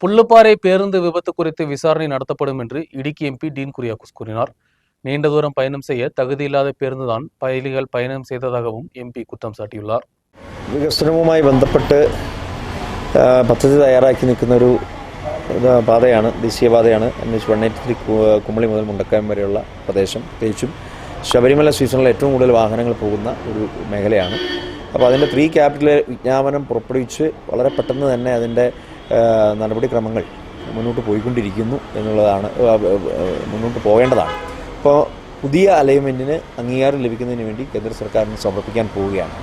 புல்லுப்பாறை பேருந்து விபத்து குறித்து விசாரணை நடத்தப்படும் என்று இடுக்கி எம்பி டீன் குரியாக்கோஸ் கூறினார். நீண்ட தூரம் பயணம் செய்ய தகுதியில்லாத பேருந்துதான் பயணிகள் பயணம் செய்ததாகவும் எம்பി കുറ്റം സാട്ടിയുള്ളാർ. വികസനവുമായി ബന്ധപ്പെട്ട് പദ്ധതി തയ്യാറാക്കി നിൽക്കുന്ന ഒരു പാതയാണ്, ദേശീയപാതയാണ് NH-183 കുമളി മുതൽ മുണ്ടക്കയം വരെയുള്ള പ്രദേശം. പ്രത്യേകിച്ചും ശബരിമല സീസണിൽ ഏറ്റവും കൂടുതൽ വാഹനങ്ങൾ പോകുന്ന ഒരു മേഖലയാണ്. അപ്പോൾ അതിൻ്റെ പ്രീ ക്യാപിറ്റൽ വിജ്ഞാപനം പുറപ്പെടുവിച്ച് വളരെ പെട്ടെന്ന് തന്നെ അതിൻ്റെ നടപടിക്രമങ്ങൾ മുന്നോട്ട് പോയിക്കൊണ്ടിരിക്കുന്നു എന്നുള്ളതാണ്, മുന്നോട്ട് പോകേണ്ടതാണ്. അപ്പോൾ പുതിയ അലൈൻമെൻറ്റിന് അംഗീകാരം ലഭിക്കുന്നതിന് വേണ്ടി കേന്ദ്ര സർക്കാരിന് സമർപ്പിക്കാൻ പോവുകയാണ്.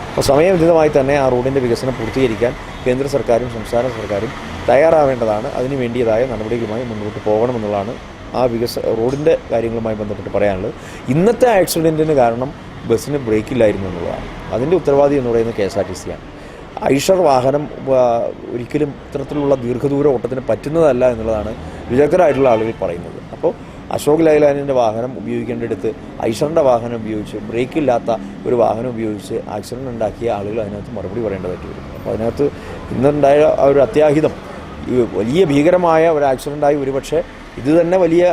അപ്പോൾ സമയബന്ധിതമായി തന്നെ ആ റോഡിൻ്റെ വികസനം പൂർത്തീകരിക്കാൻ കേന്ദ്ര സർക്കാരും സംസ്ഥാന സർക്കാരും തയ്യാറാവേണ്ടതാണ്. അതിന് വേണ്ടിയതായ നടപടികളുമായി മുന്നോട്ട് പോകണമെന്നുള്ളതാണ് ആ റോഡിൻ്റെ കാര്യങ്ങളുമായി ബന്ധപ്പെട്ട് പറയാനുള്ളത്. ഇന്നത്തെ ആക്സിഡൻറ്റിന് കാരണം ബസ്സിന് ബ്രേക്കില്ലായിരുന്നു എന്നുള്ളതാണ്. അതിൻ്റെ ഉത്തരവാദി എന്ന് പറയുന്നത് KSRTC ആണ്. ഐഷർ വാഹനം ഒരിക്കലും ഇത്തരത്തിലുള്ള ദീർഘദൂര ഓട്ടത്തിന് പറ്റുന്നതല്ല എന്നുള്ളതാണ് വിദഗ്ധരായിട്ടുള്ള ആളുകൾ പറയുന്നത്. അപ്പോൾ അശോക് ലൈലാൻഡിൻ്റെ വാഹനം ഉപയോഗിക്കേണ്ടടുത്ത് ഐഷറിൻ്റെ വാഹനം ഉപയോഗിച്ച്, ബ്രേക്കില്ലാത്ത ഒരു വാഹനം ഉപയോഗിച്ച് ആക്സിഡൻറ്റ് ഉണ്ടാക്കിയ ആളുകൾ അതിനകത്ത് മറുപടി പറയേണ്ടതായിട്ട് വരും. അപ്പോൾ അതിനകത്ത് ഇന്നുണ്ടായ ആ ഒരു അത്യാഹിതം വലിയ ഭീകരമായ ഒരു ആക്സിഡൻ്റായി ഒരുപക്ഷെ ഇത് തന്നെ വലിയ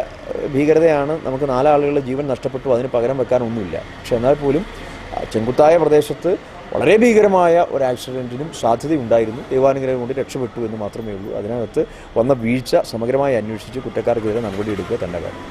ഭീകരതയാണ്. നമുക്ക് 4 ആളുകളുടെ ജീവൻ നഷ്ടപ്പെട്ടു, അതിന് പകരം വെക്കാനൊന്നുമില്ല. പക്ഷെ എന്നാൽ പോലും ചെങ്കുത്തായ പ്രദേശത്ത് വളരെ ഭീകരമായ ഒരു ആക്സിഡൻറ്റിനും സാധ്യതയുണ്ടായിരുന്നു. ദൈവാനുഗ്രഹം കൊണ്ട് രക്ഷപ്പെട്ടു എന്ന് മാത്രമേ ഉള്ളൂ. അതിനകത്ത് വന്ന വീഴ്ച സമഗ്രമായി അന്വേഷിച്ച് കുറ്റക്കാർക്കെതിരെ നടപടിയെടുക്കുക തന്നെ വേണം.